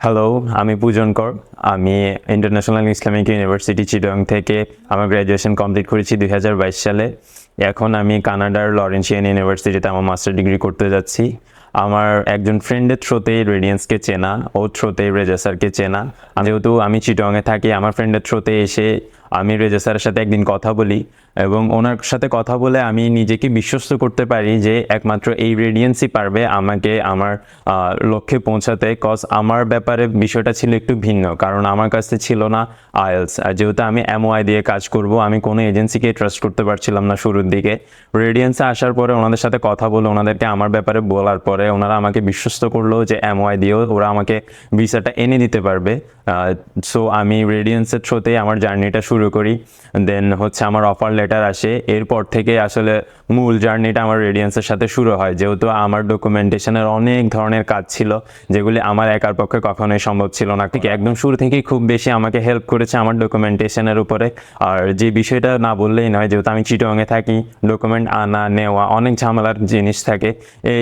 Hello, আমি পূজন কর। আমি ইন্টারন্যাশনাল ইসলামিক ইউনিভার্সিটি চিটাগং থেকে আমার গ্র্যাজুয়েশন কমপ্লিট করেছি 2022 সালে। এখন আমি কানাডার লরেন্সিয়ান ইউনিভার্সিটিতে আমার মাস্টার ডিগ্রি করতে যাচ্ছি। আমার একজন ফ্রেন্ডের থ্রোতেই রেডিয়েন্সকে চেনা, ওর থ্রোতেই রেজা স্যারকে চেনা। যেহেতু আমি চিটাগংয়ে থাকি, আমার ফ্রেন্ডের থ্রোতে এসে আমি রেজা স্যারের সাথে একদিন কথা বলি এবং ওনার সাথে কথা বলে আমি নিজেকে বিশ্বস্ত করতে পারি যে একমাত্র এই রেডিয়েন্সই পারবে আমাকে আমার লক্ষ্যে পৌঁছাতে। কজ আমার ব্যাপারে বিষয়টা ছিল একটু ভিন্ন, কারণ আমার কাছে ছিল না আইএলস। আর যেহেতু আমি এমওআই দিয়ে কাজ করব, আমি কোনো এজেন্সিকে ট্রাস্ট করতে পারছিলাম না শুরুর দিকে। রেডিয়েন্সে আসার পরে ওনাদের সাথে কথা বলে, ওনাদেরকে আমার ব্যাপারে বলার পরে ওনারা আমাকে বিশ্বস্ত করলো যে এমওআই দিয়েও ওরা আমাকে ভিসাটা এনে দিতে পারবে। সো আমি রেডিয়েন্সের থ্রোতেই আমার জার্নিটা শুরু করি। দেন হচ্ছে আমার অফার লেটার আসে। এরপর থেকে আসলে মূল জার্নিটা আমার রেডিয়েন্সের সাথে শুরু হয়, যেহেতু আমার ডকুমেন্টেশনের অনেক ধরনের কাজ ছিল যেগুলি আমার একার পক্ষে কখনোই সম্ভব ছিল না। ঠিক একদম শুরু থেকেই খুব বেশি আমাকে হেল্প করেছে আমার ডকুমেন্টেশনের উপরে। আর যে বিষয়টা না বললেই নয়, যেহেতু আমি চিটাগংয়ে থাকি, ডকুমেন্ট আনা নেওয়া অনেক ঝামেলার জিনিস থাকে।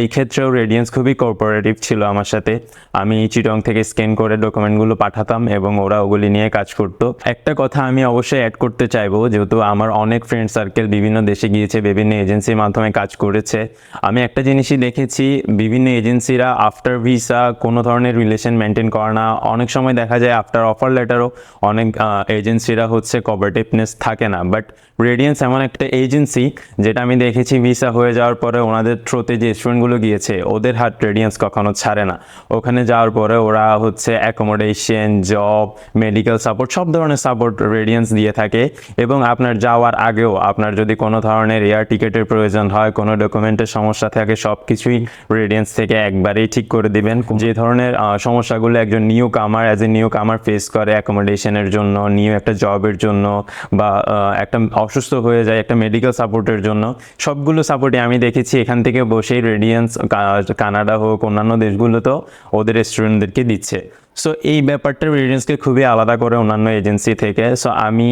এই ক্ষেত্রেও রেডিয়েন্স খুবই কোঅপারেটিভ ছিল আমার সাথে। আমি চিটাগং থেকে স্ক্যান করে ডকুমেন্টগুলো পাঠাতাম এবং ওরা ওগুলি নিয়ে কাজ করতো। একটা কথা আমি অবশ্যই অ্যাড করতে চাইবো, যেহেতু আমার অনেক ফ্রেন্ড সার্কেল বিভিন্ন দেশে গিয়েছে, বিভিন্ন এজেন্সির মাধ্যমে কাজ করেছে। আমি একটা জিনিসই দেখেছি, বিভিন্ন এজেন্সিরা আফটার ভিসা কোনো ধরনের রিলেশন মেনটেন করে না। অনেক সময় দেখা যায় আফটার অফার লেটারও অনেক এজেন্সিরা হচ্ছে কোঅপারেটিভনেস থাকে না। বাট রেডিয়েন্স এমন একটা এজেন্সি যেটা আমি দেখেছি ভিসা হয়ে যাওয়ার পরে ওনাদের থ্রোতে যে স্টুডেন্টগুলো গিয়েছে ওদের হাত রেডিয়েন্স কখনো ছাড়ে না। ওখানে যাওয়ার পরে ওরা হচ্ছে অ্যাকোমোডেশন, জব, মেডিকেল সাপোর্ট, সব ধরনের সাপোর্ট রেডিয়েন্স দিয়ে থাকে। এবং আপনার যাওয়ার আগেও আপনার যদি কোনো ধরনের এয়ার টিকেটের প্রয়োজন হয়, কোনো ডকুমেন্টের সমস্যা থাকে, সব কিছুই রেডিয়েন্স থেকে একবারেই ঠিক করে দিবেন। যে ধরনের সমস্যাগুলো একজন নিউ কামার ফেস করে অ্যাকোমোডেশনের জন্য, নিউ একটা জবের জন্য, বা একটা অসুস্থ হয়ে যায় একটা মেডিকেল সাপোর্টের জন্য, সবগুলো সাপোর্টই আমি দেখেছি এখান থেকে বসেই রেডিয়েন্স কানাডা হোক অন্যান্য দেশগুলোতেও ওদের স্টুডেন্টদেরকে দিচ্ছে। সো এই ব্যাপারটা রেডিয়েন্সকে খুবই আলাদা করে অন্যান্য এজেন্সি থেকে। সো আমি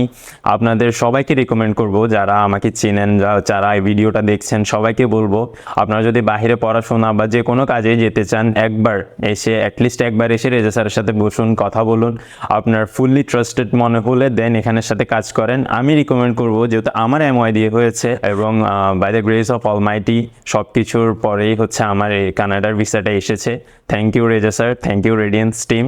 আপনাদের সবাইকে রিকমেন্ড করব, যারা আমাকে চেনেন, যারা এই ভিডিওটা দেখছেন, সবাইকে বলবো আপনারা যদি বাইরে পড়াশোনা বা যে কোনো কাজে যেতে চান, অ্যাটলিস্ট একবার এসে রেজা স্যারের সাথে বসুন, কথা বলুন। আপনার ফুললি ট্রাস্টেড মনে হলে দেন এখানের সাথে কাজ করেন। আমি রিকমেন্ড করব, যেহেতু আমার এমওআই দিয়ে হয়েছে এবং by the grace of almighty সব কিছুর পরেই হচ্ছে আমার এই কানাডার ভিসাটা এসেছে। Thank you Reza sir, thank you Radiance team.